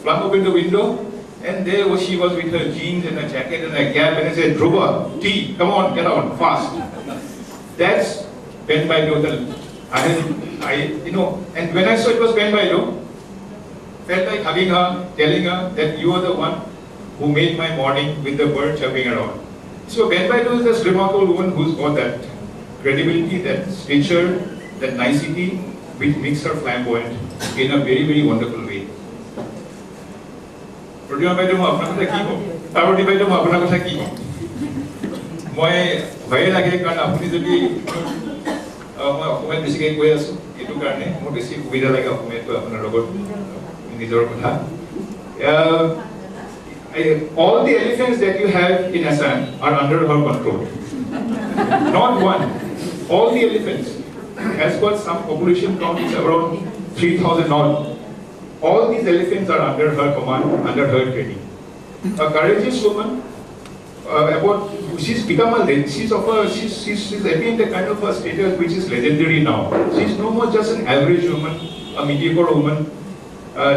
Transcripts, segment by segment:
flung open the window, and there she was with her jeans and a jacket and a cap, and I said, Dhruva, tea, come on, get out, fast. That's Ben Bailo. And when I saw it was Ben Bailo, felt like hugging her, telling her that you are the one who made my morning with the bird chirping around. So Ben Bailo is this remarkable woman who's got that credibility, that stature, that nicety, which makes her flamboyant in a very, very wonderful way. Pratibha Bailo, I will tell you Parvati Bailo, I will tell you. মই ভয়ে লাগে কাৰণ আপুনি যদি মই অসমীয়াত বেছিকৈ কৈ আছোঁ এইটো কাৰণে মোৰ বেছি সুবিধা লাগে অসমীয়াটো আপোনাৰ লগত নিজৰ কথা all the elephants that you have in Assam are under her control. Not one. All the elephants has got some population count is around 3,000 odd. All these elephants are under her command, under her training. A courageous woman. She's become she's attained a kind of a status which is legendary now. She's no more just an average woman, a mediocre woman,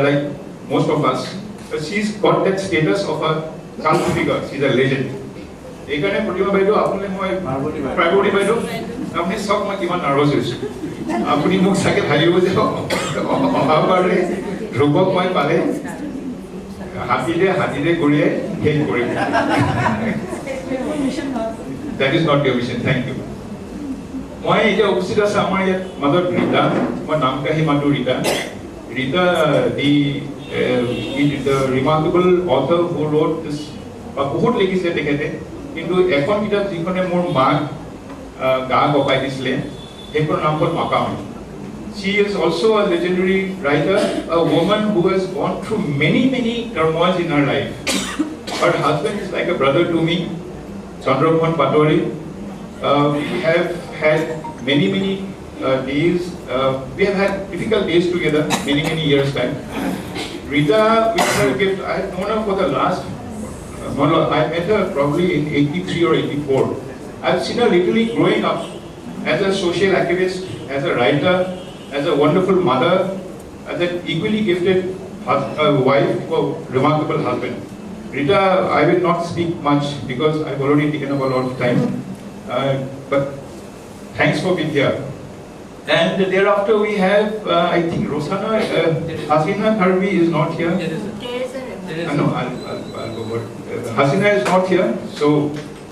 like most of us. But she's got that status of a cult figure. She's a legend. Ekane Pratibha Bailo, apune moi Parvati Bailo, apni sok ma kiman nervous hoisu. Apuni mok sake haribo je ahapare Dhrubak moi pale hatide guriye hate kore. That is not your mission. Thank you. মই এতিয়া উপস্থিত আছে আমাৰ ইয়াত মাজত ৰীতা মই নাম কাহি মাতো Rita the remarkable author who wrote this বহুত লিখিছে তেখেতে কিন্তু এখন কিতাপ যিখনে মোৰ মাক গা গপাই দিছিলে সেইখনৰ নাম হ'ল মাকাম. She is also a legendary writer, a woman who has gone through many turmoils in her life. Her husband is like a brother to me, Chandramohan Patwari. We have had many days. We have had difficult days together many years back. Rita, with her gift, I have known her for the last. I met her probably in 83 or 84. I have seen her literally growing up as a social activist, as a writer, as a wonderful mother, as an equally gifted wife, or remarkable husband. Rita, I will not speak much because I've already taken up a lot of time. But thanks for being here. And thereafter we have, I think, Rosana, Hasina Karvi is not here. No, I'll go over. Hasina is not here, so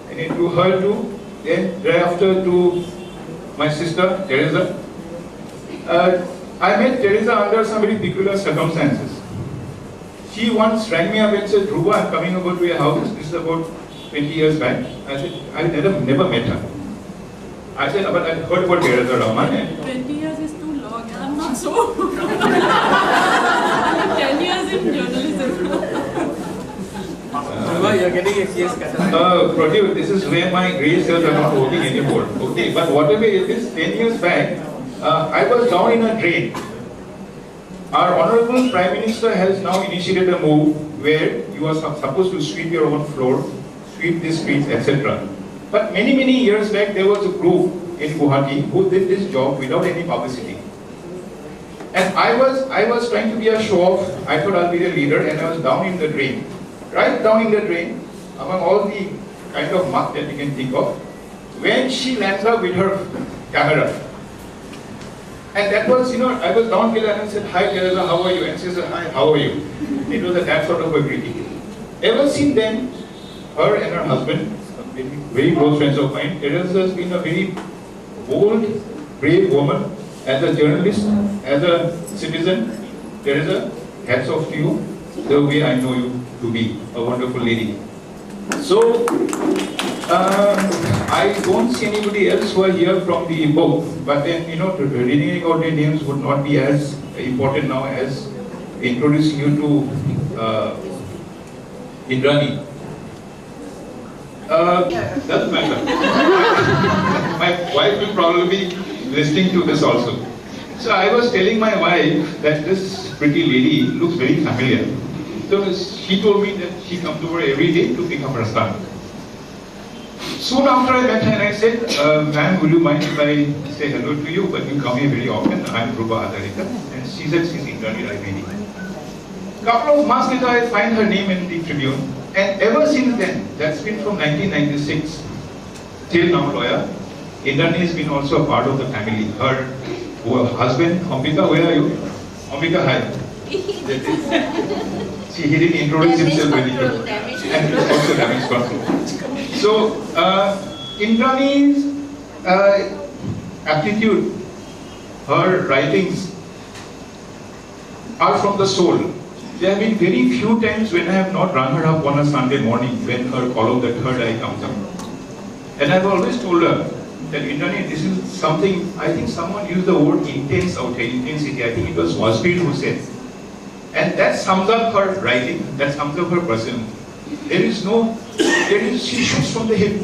I need to her too. Then thereafter to my sister, Teresa. I met Teresa under some very peculiar circumstances. She once rang me up and said, Dhruva, I'm coming over to your house. This is about 20 years back. I said, I never met her. I said, but I heard about Teresa Rahman. 20 years is too long. I'm not so. 10 years in journalism. You're getting a case. Pratibha, this is where my grey cells are not working anymore. Okay, but whatever it is, 10 years back, I was down in a drain. Our Honorable Prime Minister has now initiated a move where you are supposed to sweep your own floor, sweep the streets, etc. But many years back, there was a group in Guwahati who did this job without any publicity. And I was trying to be a show-off. I thought I'll be the leader, and I was down in the drain. Right down in the drain, among all the kind of muck that you can think of, when she lands up with her camera. And that was, I was down here and I said, hi Teresa, how are you? And she said, hi, how are you? It was that sort of a greeting. Ever since then, her and her husband, very close friends of mine, Teresa has been a very bold, brave woman. As a journalist, as a citizen, Teresa, hats off to you, the way I know you to be, a wonderful lady. So, I don't see anybody else who are here from the book, but then, reading out their names would not be as important now as introducing you to Indrani. Doesn't matter. My wife will probably be listening to this also. So I was telling my wife that this pretty lady looks very familiar. So she told me that she comes over every day to pick up her son. Soon after I met her and I said, ma'am, would you mind if I say hello to you? But you come here very often. I'm Dhruva Adharika. And she said she's Indrani Raivedi. Couple of months later, I find her name in the Tribune, and ever since then, that's been from 1996 till now, lawyer, Indrani has been also a part of the family. Her husband, Ambika, where are you? Ambika, hi. See, he didn't introduce himself when he came. And it's also damage control. So, Indrani's aptitude, her writings are from the soul. There have been very few times when I have not run her up on a Sunday morning when her column, The Third Eye, comes up. And I've always told her that Indrani, this is something, I think someone used the word intense out here, intensity. I think it was Wasfield who said. And that sums up her writing, that sums up her personality. She shoots from the hip.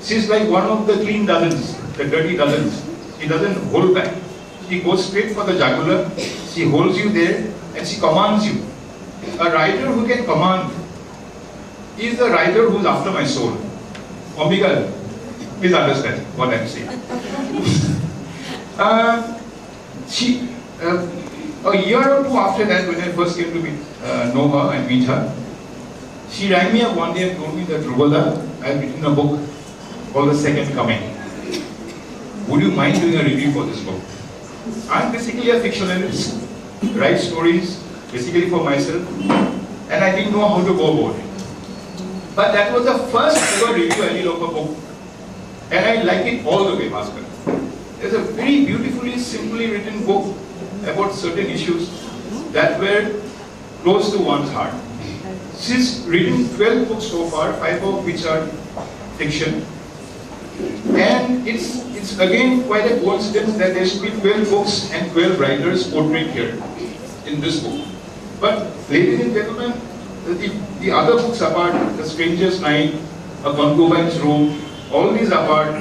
She's like one of the clean dozens, the dirty dozens. She doesn't hold back. She goes straight for the jugular, she holds you there, and she commands you. A writer who can command is the writer who's after my soul. Ambika, please understand what I'm saying. A year or two after that, when I first came to know her and meet her, she rang me up one day and told me that, Rubalda, I've written a book called The Second Coming. Would you mind doing a review for this book? I'm basically a fictionalist, write stories basically for myself, and I didn't know how to go about it. But that was the first ever review I did of a book, and I like it all the way, Bhaskar. There's a very beautifully, simply written book about certain issues that were close to one's heart. She's written 12 books so far, 5 of which are fiction. And it's again quite a coincidence that there should be 12 books and 12 writers portrayed here in this book. But ladies and gentlemen, the other books apart, The Stranger's Night, A Concubine's Room, all these apart,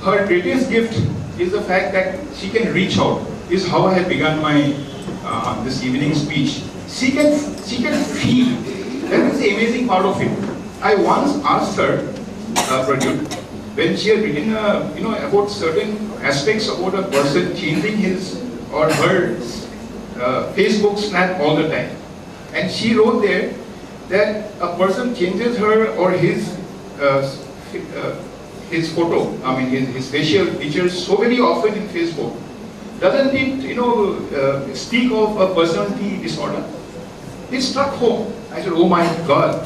her greatest gift is the fact that she can reach out, is how I have begun my this evening speech. She can feel. That is the amazing part of it. I once asked her, Pradyut, when she had written about certain aspects about a person changing his or her Facebook snap all the time. And she wrote there that a person changes her or his photo, his facial features so very often in Facebook. Doesn't it, speak of a personality disorder? It struck home. I said, oh my God,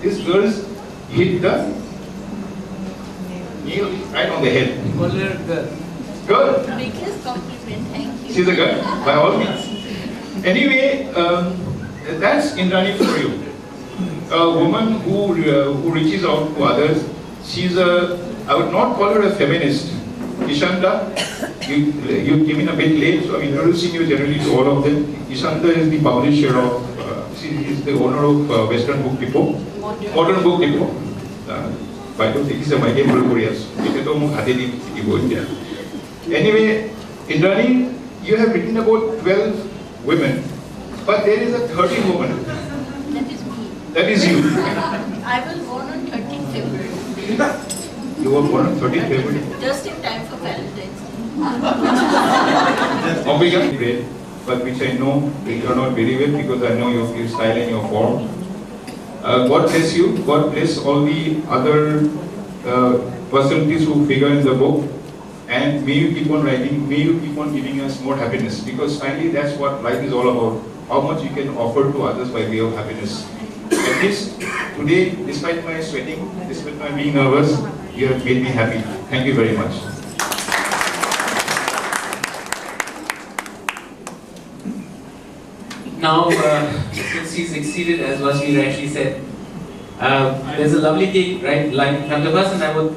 this girl's hit the nail right on the head. Call her girl. Girl. Biggest compliment, thank you. She's a girl, by all means. Anyway, that's Indrani for you. A woman who reaches out to others. She's I would not call her a feminist. Ishanta, you came in a bit late, so I'm introducing you generally to all of them. Ishanta is the publisher of, she is the owner of Western Book Depot, Modern Book Depot. By the way, this is my game for Koreas. Anyway, Indrani, you have written about 12 women, but there is a 13th woman. That is me. That is you. I was born on 13th February. You were born on 13th February. Just in time for Valentine's Day. Ambika, great, but which I know will turn out very well because I know your style and your form. God bless you. God bless all the other personalities who figure in the book. And may you keep on writing, may you keep on giving us more happiness, because finally that's what life is all about. How much you can offer to others by way of happiness. At least today, despite my sweating, despite my being nervous, you have made me happy. Thank you very much. Now, since she's exceeded, as Vasmi rightly said, there's a lovely cake right lying in front of us, and I would.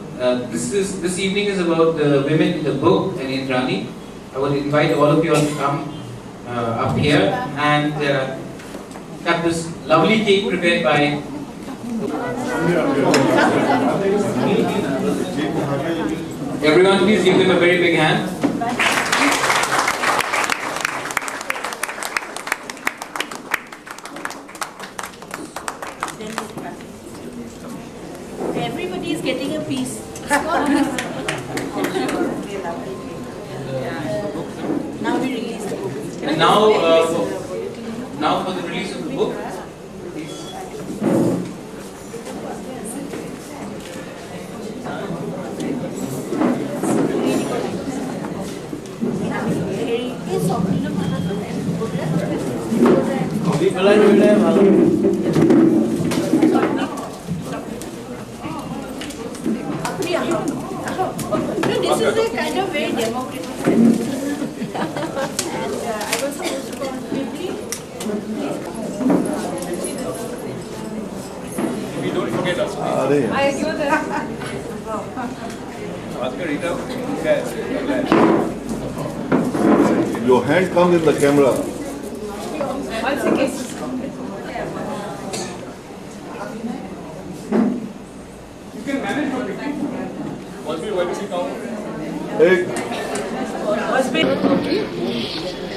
This evening is about the women in the book and Indrani. I would invite all of you all to come up here and have this lovely cake prepared by. Everyone, please give them a very big hand. Everybody is getting a piece. Now we release the book. And now now for the release of the book. Please. This is a kind of very democratic and I was supposed to go on quickly. We don't forget us. I give that. Your hand comes in the camera. One second. You can manage your picking. Why do you count? Hey,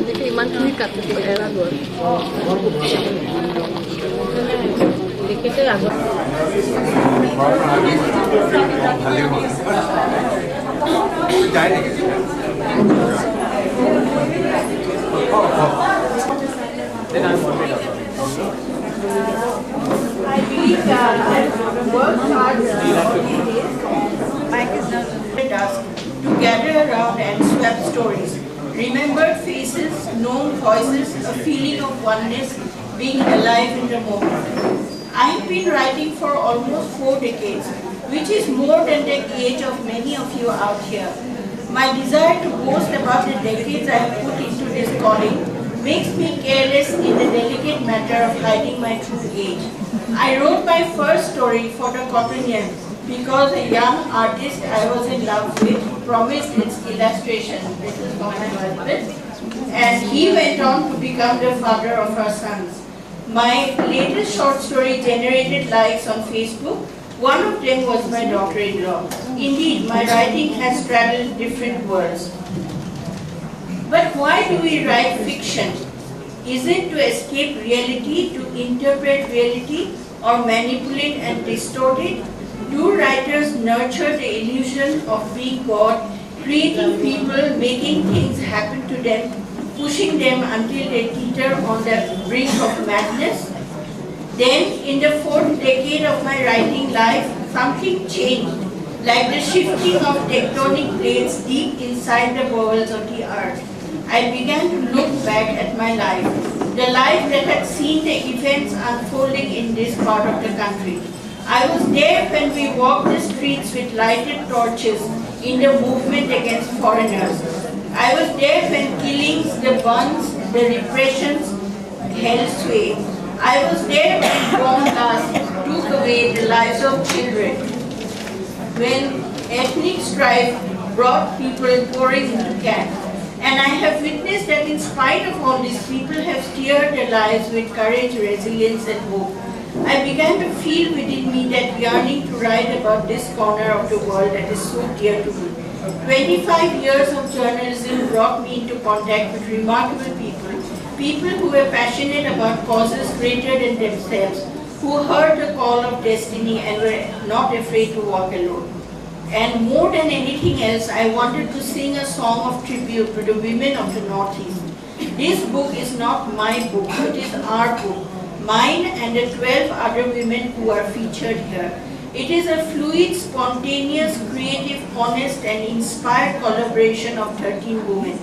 দেখে ইমান তুমি কাটতে এরা গল দেখেছে আগত I believe that I've worked hard to gather around and swap stories. Remembered faces, known voices, a feeling of oneness, being alive in the moment. I have been writing for almost 4 decades, which is more than the age of many of you out here. My desire to boast about the decades I have put into this calling makes me careless in the delicate matter of hiding my true age. I wrote my first story for the Cottonian because a young artist I was in love with promised its illustration. This is for my husband. And he went on to become the father of our sons. My latest short story generated likes on Facebook. One of them was my daughter-in-law. Indeed, my writing has straddled different worlds. But why do we write fiction? Is it to escape reality, to interpret reality, or manipulate and distort it? Do writers nurture the illusion of being God, creating people, making things happen to them, pushing them until they teeter on the brink of madness? Then, in the 4th decade of my writing life, something changed, like the shifting of tectonic plates deep inside the bowels of the earth. I began to look back at my life, the life that had seen the events unfolding in this part of the country. I was there when we walked the streets with lighted torches in the movement against foreigners. I was there when killings, the burns, the repressions held sway. I was there when bomb blasts took away the lives of children, when ethnic strife brought people pouring into camp. And I have witnessed that in spite of all this, people have steered their lives with courage, resilience and hope. I began to feel within me that yearning to write about this corner of the world that is so dear to me. 25 years of journalism brought me into contact with remarkable people, people who were passionate about causes greater than themselves, who heard the call of destiny and were not afraid to walk alone. And more than anything else, I wanted to sing a song of tribute to the women of the Northeast. This book is not my book, it is our book. Mine and the 12 other women who are featured here. It is a fluid, spontaneous, creative, honest and inspired collaboration of 13 women.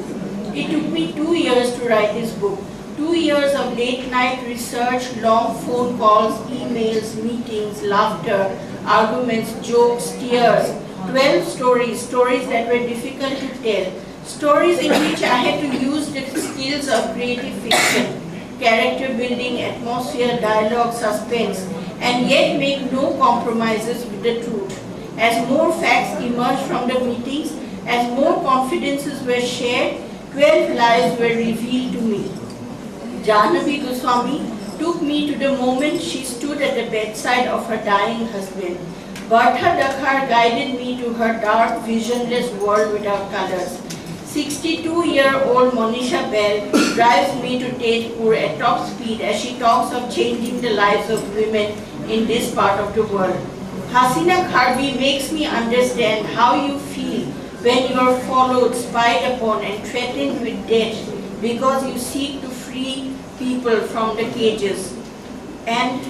It took me 2 years to write this book. 2 years of late night research, long phone calls, emails, meetings, laughter, arguments, jokes, tears. 12 stories, stories that were difficult to tell. Stories in which I had to use the skills of creative fiction. Character building, atmosphere, dialogue, suspense, and yet make no compromises with the truth. As more facts emerged from the meetings, as more confidences were shared, 12 lives were revealed to me. Jahnavi Goswami took me to the moment she stood at the bedside of her dying husband. Bertha Dakhar guided me to her dark, visionless world without colors. 62-year-old Monisha Bell drives me to Tejpur at top speed as she talks of changing the lives of women in this part of the world. Hasina Kharbi makes me understand how you feel when you are followed, spied upon and threatened with death because you seek to free people from the cages. And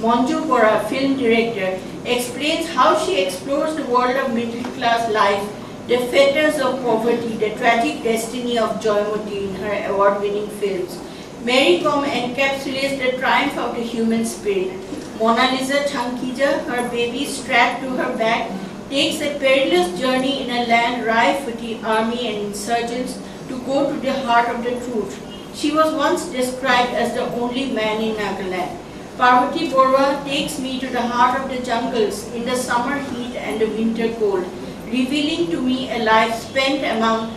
Monju Bora, film director, explains how she explores the world of middle-class life, the fetters of poverty, the tragic destiny of Joymoti in her award-winning films. Mary Kom encapsulates the triumph of the human spirit. Mona Lisa Thankija, her baby strapped to her back, takes a perilous journey in a land rife with the army and insurgents to go to the heart of the truth. She was once described as the only man in Nagaland. Parvati Borwa takes me to the heart of the jungles in the summer heat and the winter cold, revealing to me a life spent among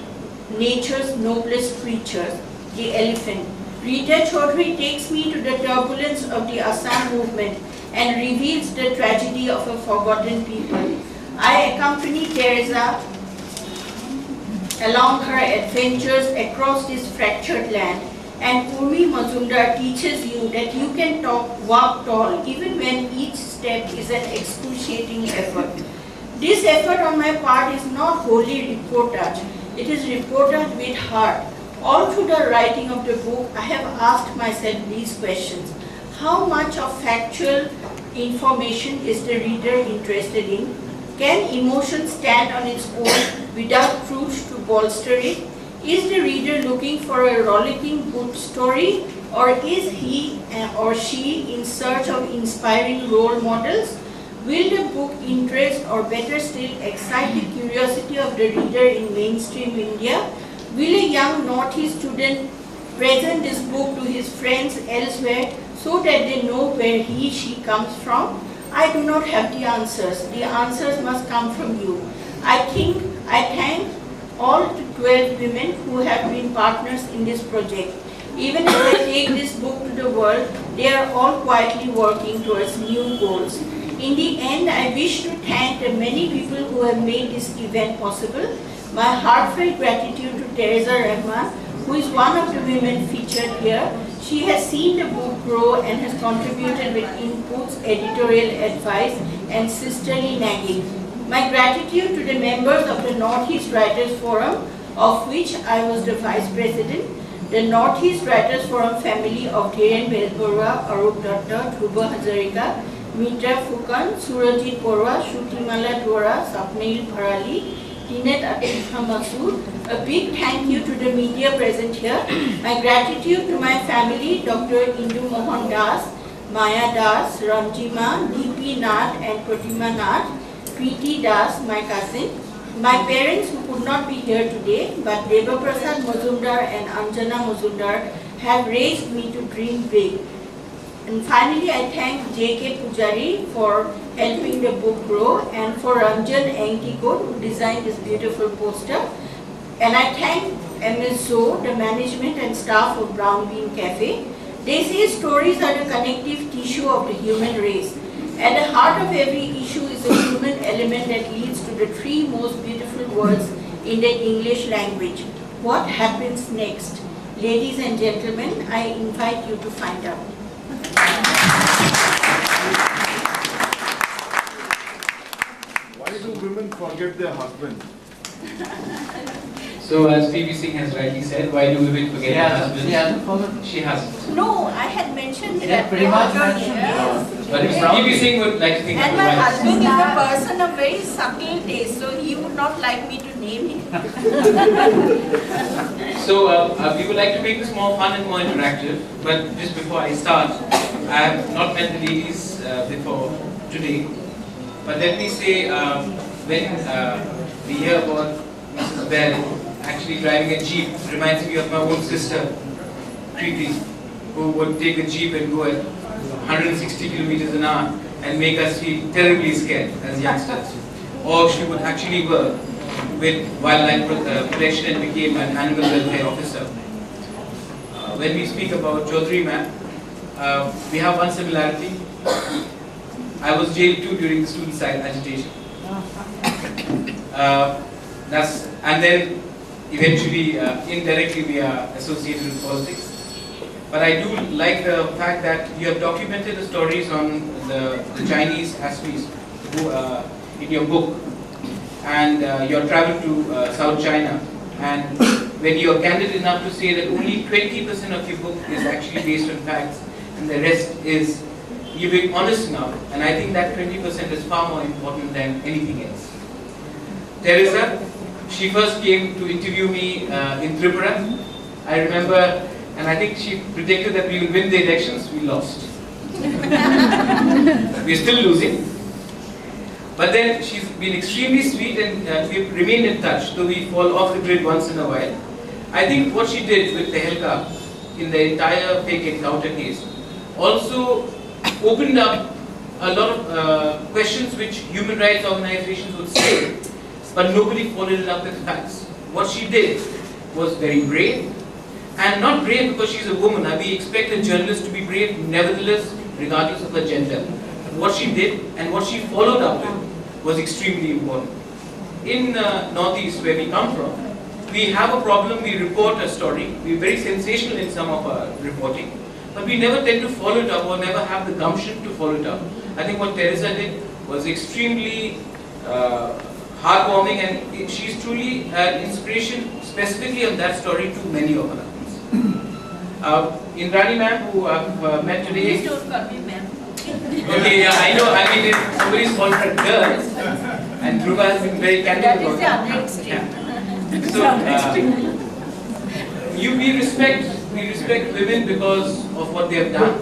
nature's noblest creatures, the elephant. Rita Chaudhary takes me to the turbulence of the Assam movement and reveals the tragedy of a forgotten people. I accompany Teresa along her adventures across this fractured land, and Urmi Majumdar teaches you that you can walk tall even when each step is an excruciating effort. This effort on my part is not wholly reportage, it is reportage with heart. All through the writing of the book, I have asked myself these questions. How much of factual information is the reader interested in? Can emotion stand on its own without truth to bolster it? Is the reader looking for a rollicking good story, or is he or she in search of inspiring role models? Will the book interest, or better still excite the curiosity of the reader in mainstream India? Will a young Northeast student present this book to his friends elsewhere so that they know where she comes from? I do not have the answers. The answers must come from you. I thank all the 12 women who have been partners in this project. Even as I take this book to the world, they are all quietly working towards new goals. In the end, I wish to thank the many people who have made this event possible. My heartfelt gratitude to Teresa Rahman, who is one of the women featured here. She has seen the book grow and has contributed with inputs, editorial advice, and sisterly nagging. My gratitude to the members of the Northeast Writers Forum, of which I was the Vice President, the Northeast Writers Forum family of Dhiren Belbarua, Arup Datta, Dhruva Hazarika, Mitra Fukan, Surajit Borwa, Shrutimala Dwara, Sapnil Bharali, Tinet Atifah Masood. A big thank you to the media present here. My gratitude to my family, Dr. Indu Mohan Das, Maya Das, Ranjima, D.P. Nath and Pratima Nath, Preeti Das, my cousin, my parents who could not be here today, but Deva Prasad Majumdar and Anjana Majumdar have raised me to dream big. And finally, I thank J.K. Pujari for helping the book grow, and for Ranjan Enkikot who designed this beautiful poster. And I thank MS Zoe, the management and staff of Brown Bean Cafe. They say stories are the connective tissue of the human race. At the heart of every issue is a human element that leads to the three most beautiful words in the English language. What happens next? Ladies and gentlemen, I invite you to find out. Why do women forget their husband? So as P.V. Singh has rightly said, why do women forget their husbands? She hasn't forgotten. She hasn't. No, I had mentioned Yeah, that. pretty much earlier. mentioned. But P.V. Singh would like to think And my otherwise. husband is a person of very subtle taste, so he would not like me to name him. So we would like to make this more fun and more interactive. But just before I start, I have not met the ladies before today. But let me say, when we hear about Mrs. Bell actually driving a jeep, reminds me of my own sister, Preeti, who would take a jeep and go at 160 kilometers an hour and make us feel terribly scared as youngsters. Or she would actually work with wildlife protection and became an animal welfare officer. When we speak about Chaudhary ma'am, we have one similarity. I was jailed too during the student side agitation. And then eventually, indirectly, we are associated with politics. But I do like the fact that you have documented the stories on the Chinese Asmis who, in your book, and your travel to South China, and when you're candid enough to say that only 20% of your book is actually based on facts and the rest is, you're being honest enough, and I think that 20% is far more important than anything else. Teresa, she first came to interview me in Tripura. I remember, and I think she predicted that we will win the elections. We lost. We're still losing. But then she's been extremely sweet, and we've remained in touch, though we fall off the grid once in a while. I think what she did with Tehelka in the entire fake encounter case also opened up a lot of questions which human rights organizations would say, but nobody followed it up with facts. What she did was very brave, and not brave because she's a woman. We expect a journalist to be brave, nevertheless, regardless of her gender. What she did and what she followed up with was extremely important. In Northeast, where we come from, we have a problem. We report a story. We're very sensational in some of our reporting, but we never tend to follow it up or never have the gumption to follow it up. I think what Teresa did was extremely heartwarming, and she's truly an inspiration specifically on that story to many of us. Indrani ma'am, who I've met today. Please don't call me ma'am. Okay, yeah, I know. I mean, if somebody's called her girl, and Dhruva has been very candid That about is the other extreme. So, we respect women because of what they have done.